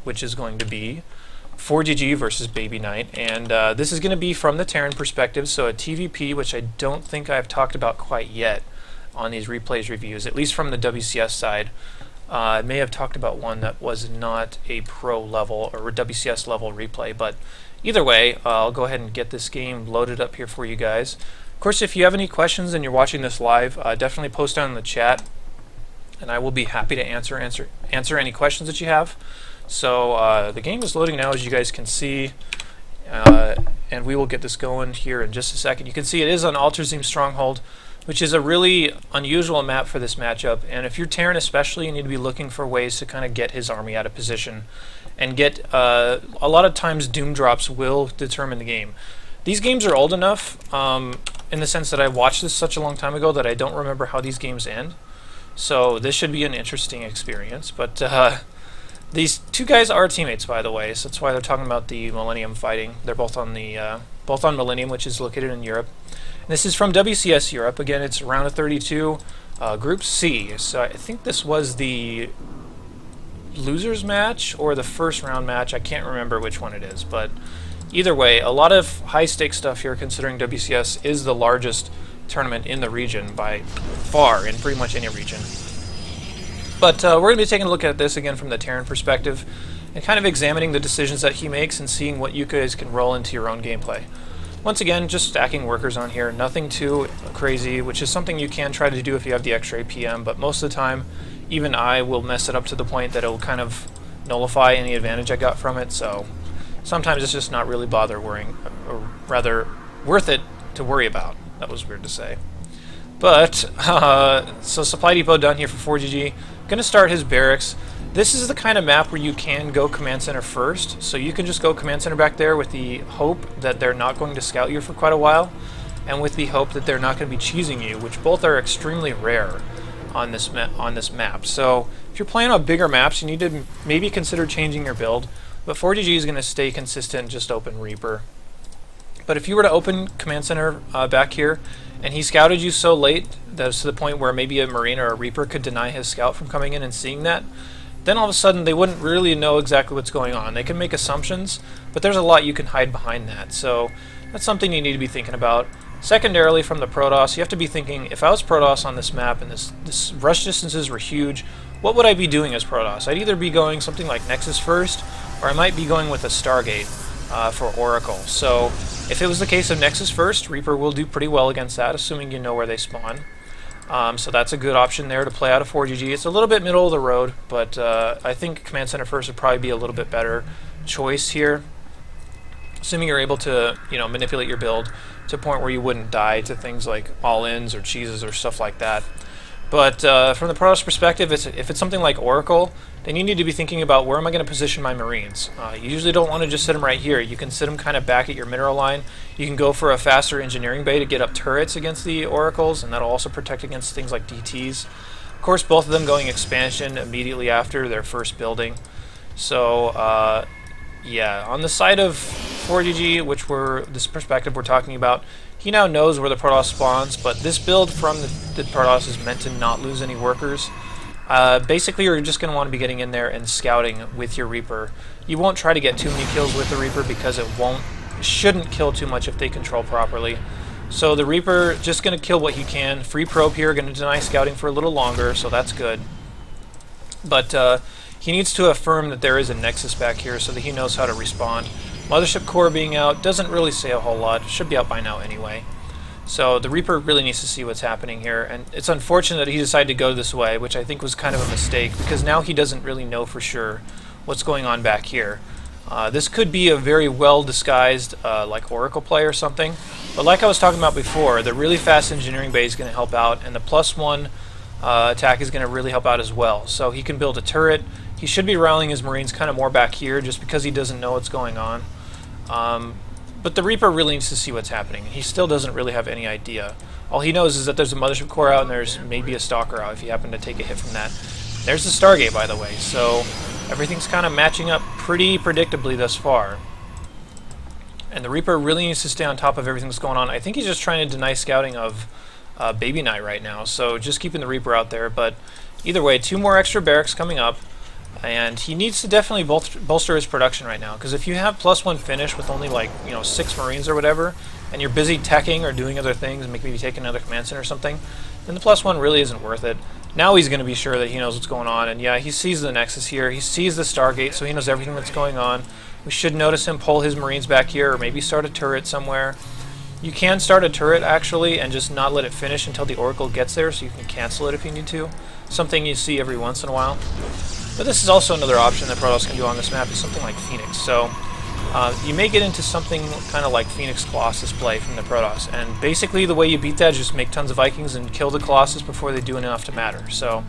which is going to be ForGG versus BabyKnight, and this is going to be from the Terran perspective, so a TvP, which I don't think I've talked about quite yet on these replays reviews, at least from the WCS side. I may have talked about one that was not a pro level or a WCS level replay, but either way, I'll go ahead and get this game loaded up here for you guys. Of course, if you have any questions and you're watching this live, definitely post down in the chat, and I will be happy to answer any questions that you have. So the game is loading now, as you guys can see, and we will get this going here in just a second. You can see it is on Alterzim Stronghold, which is a really unusual map for this matchup, and if you're Terran especially, you need to be looking for ways to kind of get his army out of position and get a lot of times doom drops will determine the game. These games are old enough in the sense that I watched this such a long time ago that I don't remember how these games end, so this should be an interesting experience. But these two guys are teammates, by the way, so that's why they're talking about the Millennium fighting. They're both on the both on Millennium, which is located in Europe. This is from WCS Europe. Again, it's round of 32, Group C. So I think this was the losers match or the first round match. I can't remember which one it is, but either way, a lot of high stakes stuff here, considering WCS is the largest tournament in the region by far, in pretty much any region. But we're going to be taking a look at this again from the Terran perspective and kind of examining the decisions that he makes and seeing what you guys can roll into your own gameplay. Once again, just stacking workers on here, nothing too crazy, which is something you can try to do if you have the extra APM, but most of the time, even I will mess it up to the point that it will kind of nullify any advantage I got from it, so sometimes it's just not really worrying, or rather, worth it to worry about. That was weird to say. But, so Supply Depot done here for ForGG. Gonna start his barracks. This is the kind of map where you can go command center first, so you can just go command center back there with the hope that they're not going to scout you for quite a while, and with the hope that they're not going to be cheesing you, which both are extremely rare on this map. So if you're playing on bigger maps, you need to maybe consider changing your build, but ForGG is going to stay consistent, just open Reaper. But if you were to open command center back here, and he scouted you so late that it's to the point where maybe a Marine or a Reaper could deny his scout from coming in and seeing that, then all of a sudden they wouldn't really know exactly what's going on. They can make assumptions, but there's a lot you can hide behind that. So that's something you need to be thinking about. Secondarily, from the Protoss, you have to be thinking, if I was Protoss on this map and this rush distances were huge, what would I be doing as Protoss? I'd either be going something like Nexus first, or I might be going with a Stargate for Oracle. So if it was the case of Nexus first, Reaper will do pretty well against that, assuming you know where they spawn. So that's a good option there to play out of ForGG. It's a little bit middle of the road, but I think Command Center first would probably be a little bit better choice here, assuming you're able to, you know, manipulate your build to a point where you wouldn't die to things like all-ins or cheeses or stuff like that. But from the Protoss perspective, if it's something like Oracle, then you need to be thinking about where am I going to position my Marines. You usually don't want to just sit them right here. You can sit them kind of back at your mineral line. You can go for a faster engineering bay to get up turrets against the Oracles, and that'll also protect against things like DTs. Of course, both of them going expansion immediately after their first building. So, yeah, on the side of ForGG, which this perspective we're talking about, he now knows where the Protoss spawns, but this build from the Protoss is meant to not lose any workers. Basically, you're just going to want to be getting in there and scouting with your Reaper. You won't try to get too many kills with the Reaper because it shouldn't kill too much if they control properly. So the Reaper just going to kill what he can. Free probe here, going to deny scouting for a little longer, so that's good. But he needs to affirm that there is a Nexus back here so that he knows how to respond. Mothership Core being out doesn't really say a whole lot. It should be out by now anyway. So the Reaper really needs to see what's happening here, and it's unfortunate that he decided to go this way, which I think was kind of a mistake, because now he doesn't really know for sure what's going on back here. This could be a very well disguised like Oracle play or something, but like I was talking about before, the really fast engineering bay is going to help out, and the +1 attack is going to really help out as well. So he can build a turret. He should be rallying his Marines kind of more back here just because he doesn't know what's going on. But the Reaper really needs to see what's happening. He still doesn't really have any idea. All he knows is that there's a Mothership Core out and there's maybe a Stalker out if you happen to take a hit from that. There's the Stargate, by the way, so everything's kind of matching up pretty predictably thus far. And the Reaper really needs to stay on top of everything that's going on. I think he's just trying to deny scouting of BabyKnight right now, so just keeping the Reaper out there. But either way, 2 more extra barracks coming up. And he needs to definitely bolster his production right now, because if you have +1 finish with only like 6 Marines or whatever, and you're busy teching or doing other things, maybe taking another command center or something, then the +1 really isn't worth it. Now he's going to be sure that he knows what's going on, and yeah, he sees the Nexus here, he sees the Stargate, so he knows everything that's going on. We should notice him pull his Marines back here, or maybe start a turret somewhere. You can start a turret actually and just not let it finish until the Oracle gets there, so you can cancel it if you need to. Something you see every once in a while. But this is also another option that Protoss can do on this map, is something like Phoenix. So you may get into something kind of like Phoenix Colossus play from the Protoss, and basically the way you beat that is just make tons of Vikings and kill the Colossus before they do enough to matter. So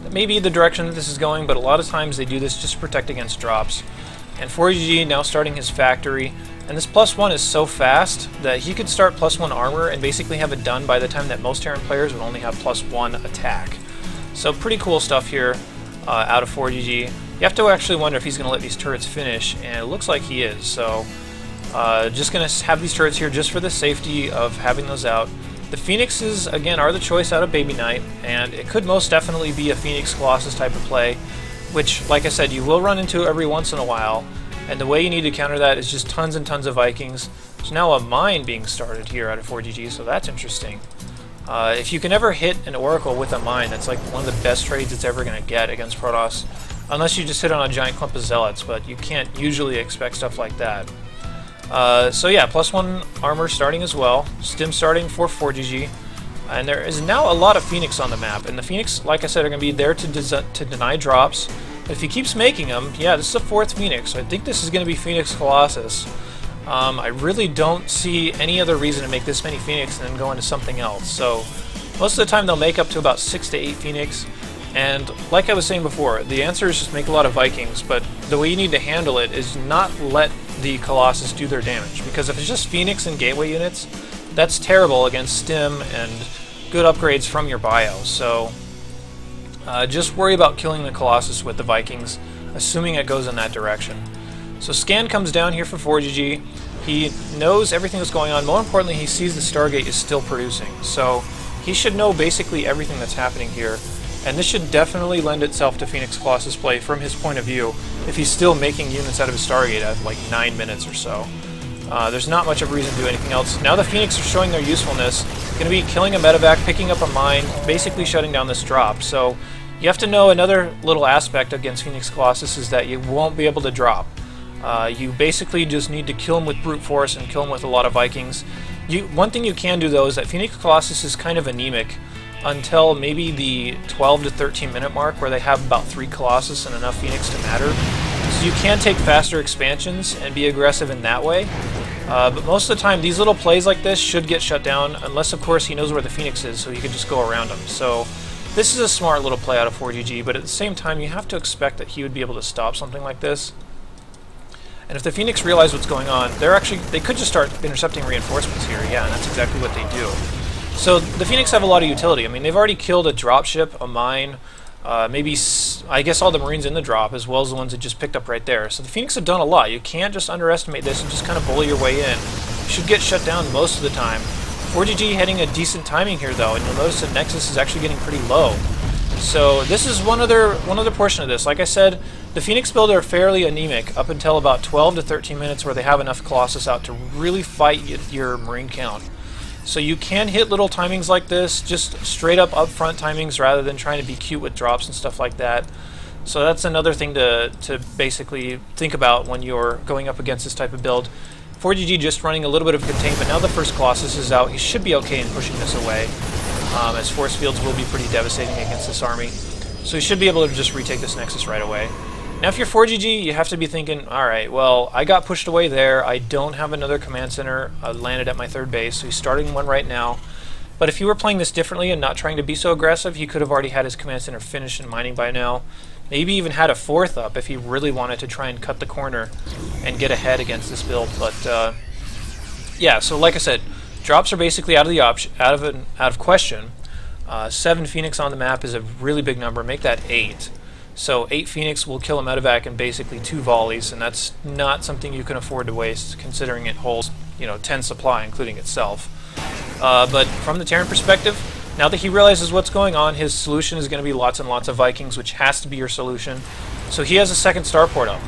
that may be the direction that this is going, but a lot of times they do this just to protect against drops. And ForGG now starting his factory, and this +1 is so fast that he could start +1 armor and basically have it done by the time that most Terran players would only have +1 attack. So pretty cool stuff here out of ForGG. You have to actually wonder if he's going to let these turrets finish, and it looks like he is. So just going to have these turrets here just for the safety of having those out. The Phoenixes, again, are the choice out of BabyKnight, and it could most definitely be a Phoenix Colossus type of play, which, like I said, you will run into every once in a while, and the way you need to counter that is just tons and tons of Vikings. There's now a mine being started here out of ForGG, so that's interesting. If you can ever hit an Oracle with a mine, that's like one of the best trades it's ever going to get against Protoss, unless you just hit on a giant clump of Zealots, but you can't usually expect stuff like that. So yeah, +1 armor starting as well, stim starting for ForGG, and there is now a lot of Phoenix on the map, and the Phoenix, like I said, are going to be there to deny drops. But if he keeps making them, yeah, this is a 4th Phoenix, so I think this is going to be Phoenix Colossus. I really don't see any other reason to make this many Phoenix and then go into something else. So most of the time they'll make up to about 6 to 8 Phoenix, and like I was saying before, the answer is just make a lot of Vikings, but the way you need to handle it is not let the Colossus do their damage, because if it's just Phoenix and gateway units, that's terrible against stim and good upgrades from your bio. So just worry about killing the Colossus with the Vikings, assuming it goes in that direction. So Scan comes down here for ForGG. He knows everything that's going on. More importantly, he sees the Stargate is still producing. So he should know basically everything that's happening here. And this should definitely lend itself to Phoenix Colossus play from his point of view, if he's still making units out of his Stargate at like 9 minutes or so. There's not much of a reason to do anything else. Now the Phoenix are showing their usefulness. Going to be killing a medevac, picking up a mine, basically shutting down this drop. So you have to know another little aspect against Phoenix Colossus is that you won't be able to drop. You basically just need to kill him with brute force and kill him with a lot of Vikings. One thing you can do though is that Phoenix Colossus is kind of anemic until maybe the 12 to 13 minute mark, where they have about 3 Colossus and enough Phoenix to matter. So you can take faster expansions and be aggressive in that way. But most of the time these little plays like this should get shut down, unless of course he knows where the Phoenix is, so you can just go around him. So this is a smart little play out of ForGG, but at the same time you have to expect that he would be able to stop something like this. And if the Phoenix realize what's going on, they could just start intercepting reinforcements here, yeah, and that's exactly what they do. So the Phoenix have a lot of utility. I mean, they've already killed a dropship, a mine, maybe, I guess all the Marines in the drop, as well as the ones that just picked up right there. So the Phoenix have done a lot. You can't just underestimate this and just kind of bully your way in. You should get shut down most of the time. ForGG heading a decent timing here, though, and you'll notice that Nexus is actually getting pretty low. So this is one other portion of this. Like I said, the Phoenix build are fairly anemic up until about 12 to 13 minutes, where they have enough Colossus out to really fight your Marine count. So you can hit little timings like this, just straight up upfront timings, rather than trying to be cute with drops and stuff like that. So that's another thing to basically think about when you're going up against this type of build. ForGG just running a little bit of containment. Now the first Colossus is out. He should be okay in pushing this away, as force fields will be pretty devastating against this army. So he should be able to just retake this Nexus right away. Now if you're ForGG, you have to be thinking, alright, well, I got pushed away there. I don't have another command center landed at my 3rd base, so he's starting one right now. But if you were playing this differently and not trying to be so aggressive, he could have already had his command center finished and mining by now. Maybe even had a 4th up if he really wanted to try and cut the corner and get ahead against this build. But yeah, so like I said, drops are basically out of question. 7 Phoenix on the map is a really big number. Make that 8. So 8 Phoenix will kill a medevac in basically 2 volleys, and that's not something you can afford to waste, considering it holds 10 supply, including itself. But from the Terran perspective, Now that he realizes what's going on, his solution is going to be lots and lots of Vikings, which has to be your solution. So he has a second starport up.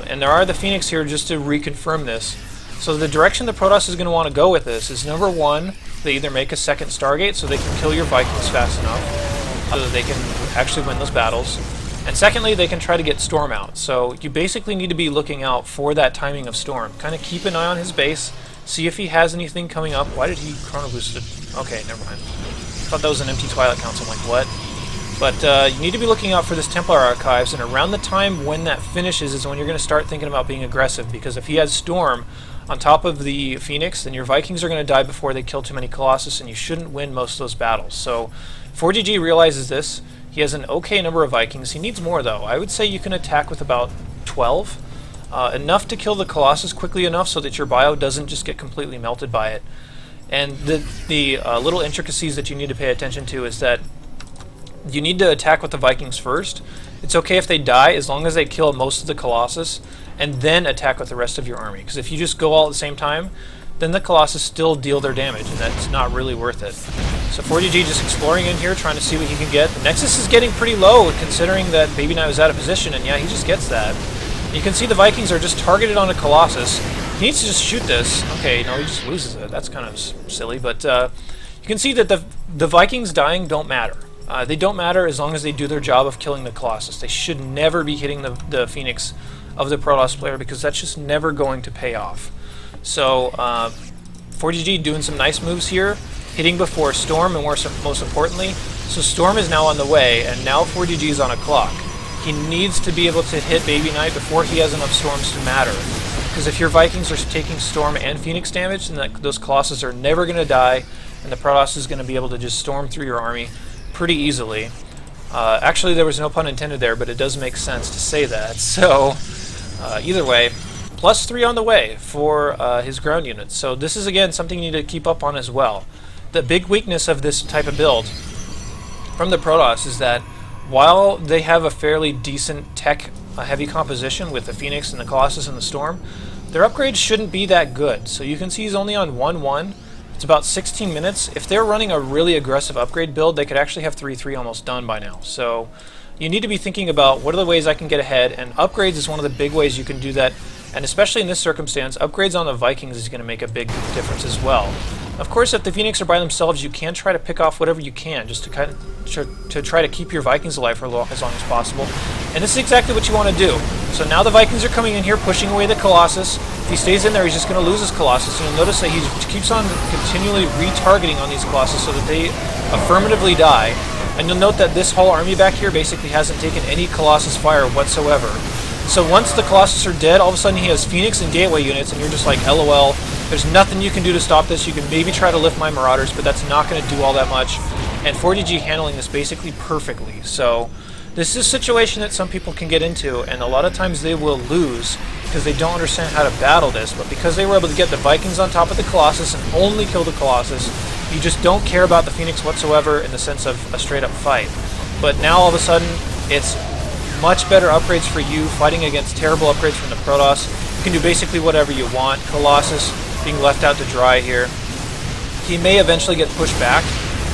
And there are the Phoenix here just to reconfirm this. So the direction the Protoss is going to want to go with this is, number one, they either make a second Stargate so they can kill your Vikings fast enough so that they can actually win those battles. And secondly, they can try to get Storm out. So you basically need to be looking out for that timing of Storm. Kind of keep an eye on his base, see if he has anything coming up. Why did he chrono boost it? Okay, never mind. Thought that was an empty Twilight Council. I'm like, what? But you need to be looking out for this Templar Archives, and around the time when that finishes is when you're going to start thinking about being aggressive, because if he has Storm on top of the Phoenix, then your Vikings are going to die before they kill too many Colossus, and you shouldn't win most of those battles. So ForGG realizes this. He has an okay number of Vikings. He needs more, though. I would say you can attack with about 12. Enough to kill the Colossus quickly enough so that your bio doesn't just get completely melted by it. And the little intricacies that you need to pay attention to is that you need to attack with the Vikings first. It's okay if they die as long as they kill most of the Colossus, and then attack with the rest of your army. Because if you just go all at the same time, then the Colossus still deal their damage, and that's not really worth it. So ForGG just exploring in here, trying to see what he can get. The Nexus is getting pretty low, considering that BabyKnight was out of position, and yeah, he just gets that. You can see the Vikings are just targeted on a Colossus. He needs to just shoot this. Okay, no, he just loses it. That's kind of silly, but you can see that the Vikings dying don't matter. They don't matter as long as they do their job of killing the Colossus. They should never be hitting the Phoenix of the Protoss player, because that's just never going to pay off. So ForGG doing some nice moves here, hitting before Storm, and most importantly, so Storm is now on the way, and now ForGG is on a clock. He needs to be able to hit BabyKnight before he has enough Storms to matter. Because if your Vikings are taking Storm and Phoenix damage, then those Colossus are never going to die, and the Protoss is going to be able to just storm through your army pretty easily. Actually, there was no pun intended there, but it does make sense to say that. So, either way, +3 on the way for his ground units. So this is, again, something you need to keep up on as well. The big weakness of this type of build from the Protoss is that while they have a fairly decent tech-heavy composition with the Phoenix and the Colossus and the Storm, their upgrades shouldn't be that good. So you can see he's only on 1-1. It's about 16 minutes. If they're running a really aggressive upgrade build, they could actually have 3-3 almost done by now. So you need to be thinking about what are the ways I can get ahead, and upgrades is one of the big ways you can do that. And especially in this circumstance, upgrades on the Vikings is going to make a big difference as well. Of course, if the Phoenix are by themselves, you can try to pick off whatever you can just to kind of try to keep your Vikings alive for as long as possible. And this is exactly what you want to do. So now the Vikings are coming in here, pushing away the Colossus. If he stays in there, he's just going to lose his Colossus. And you'll notice that he keeps on continually retargeting on these Colossus so that they affirmatively die. And you'll note that this whole army back here basically hasn't taken any Colossus fire whatsoever. So once the Colossus are dead, all of a sudden he has Phoenix and Gateway units, and you're just like, LOL, there's nothing you can do to stop this. You can maybe try to lift my Marauders, but that's not going to do all that much. And ForGG handling this basically perfectly. So this is a situation that some people can get into, and a lot of times they will lose because they don't understand how to battle this. But because they were able to get the Vikings on top of the Colossus and only kill the Colossus, you just don't care about the Phoenix whatsoever in the sense of a straight-up fight. But now all of a sudden, it's much better upgrades for you, fighting against terrible upgrades from the Protoss. You can do basically whatever you want. Colossus being left out to dry here. He may eventually get pushed back,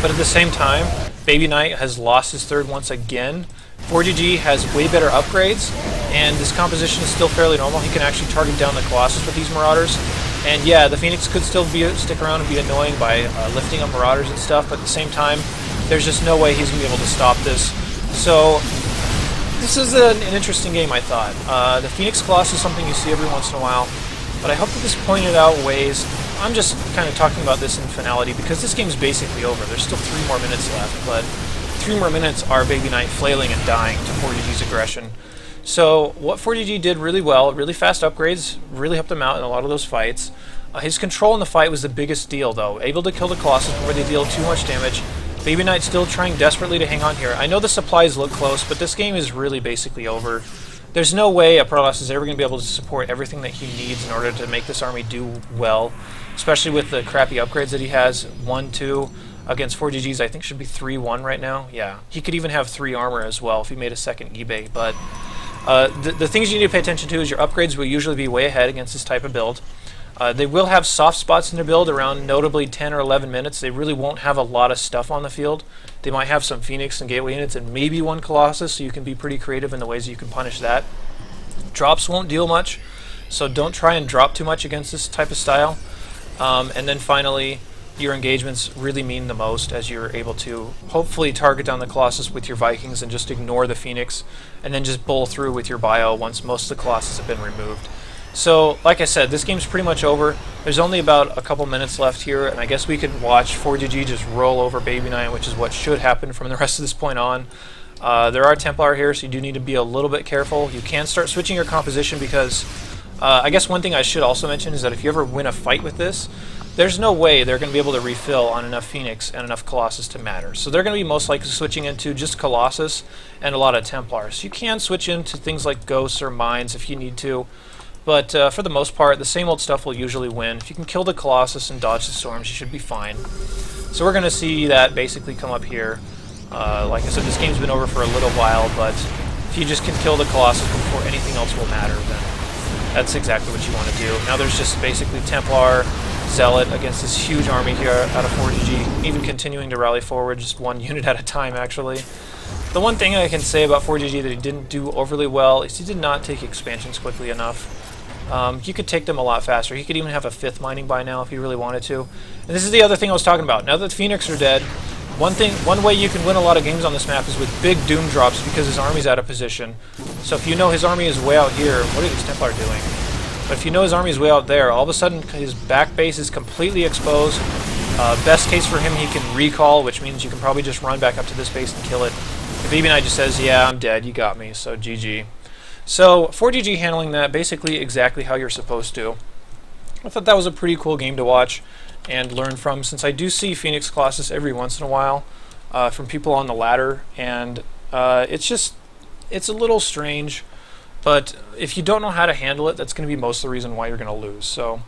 but at the same time, BabyKnight has lost his third once again. ForGG has way better upgrades, and this composition is still fairly normal. He can actually target down the Colossus with these Marauders. And yeah, the Phoenix could still stick around and be annoying by lifting up Marauders and stuff, but at the same time, there's just no way he's going to be able to stop this. So this is an interesting game, I thought. The Phoenix Colossus is something you see every once in a while, but I hope that this pointed out ways. I'm just kind of talking about this in finality because this game's basically over. There's still 3 more minutes left, but 3 more minutes are BabyKnight flailing and dying to ForGG's aggression. So what ForGG did really well, really fast upgrades, really helped him out in a lot of those fights. His control in the fight was the biggest deal, though. Able to kill the Colossus before they deal too much damage. BabyKnight still trying desperately to hang on here. I know the supplies look close, but this game is really basically over. There's no way a Protoss is ever going to be able to support everything that he needs in order to make this army do well, especially with the crappy upgrades that he has. 1-2 against ForGG's, I think should be 3-1 right now. Yeah, he could even have 3 armor as well if he made a second eBay. But the things you need to pay attention to is your upgrades will usually be way ahead against this type of build. They will have soft spots in their build around notably 10 or 11 minutes. They really won't have a lot of stuff on the field. They might have some Phoenix and Gateway units and maybe one Colossus, so you can be pretty creative in the ways you can punish that. Drops won't deal much, so don't try and drop too much against this type of style. And then finally, your engagements really mean the most, as you're able to hopefully target down the Colossus with your Vikings and just ignore the Phoenix, and then just bowl through with your bio once most of the Colossus have been removed. So, like I said, this game's pretty much over. There's only about a couple minutes left here, and I guess we could watch ForGG just roll over BabyKnight, which is what should happen from the rest of this point on. There are Templar here, so you do need to be a little bit careful. You can start switching your composition because I guess one thing I should also mention is that if you ever win a fight with this, there's no way they're going to be able to refill on enough Phoenix and enough Colossus to matter. So they're going to be most likely switching into just Colossus and a lot of Templars. You can switch into things like Ghosts or Mines if you need to, but for the most part, the same old stuff will usually win. If you can kill the Colossus and dodge the storms, you should be fine. So we're going to see that basically come up here. Like I said, this game's been over for a little while, but if you just can kill the Colossus before anything else will matter, then that's exactly what you want to do. Now there's just basically Templar, Zealot against this huge army here out of ForGG, even continuing to rally forward, just one unit at a time actually. The one thing I can say about ForGG that he didn't do overly well is he did not take expansions quickly enough. You could take them a lot faster. He could even have a 5th mining by now if he really wanted to. And this is the other thing I was talking about. Now that the Phoenix are dead, one way you can win a lot of games on this map is with big Doom drops because his army's out of position. So if you know his army is way out here, what are these Templar doing? But if you know his army is way out there, all of a sudden his back base is completely exposed. Best case for him, he can recall, which means you can probably just run back up to this base and kill it. If BabyKnight just says, yeah, I'm dead, you got me, so GG. So, ForGG handling that basically exactly how you're supposed to. I thought that was a pretty cool game to watch and learn from, since I do see Phoenix Colossus every once in a while from people on the ladder, and it's a little strange, but if you don't know how to handle it, that's going to be most of the reason why you're going to lose. So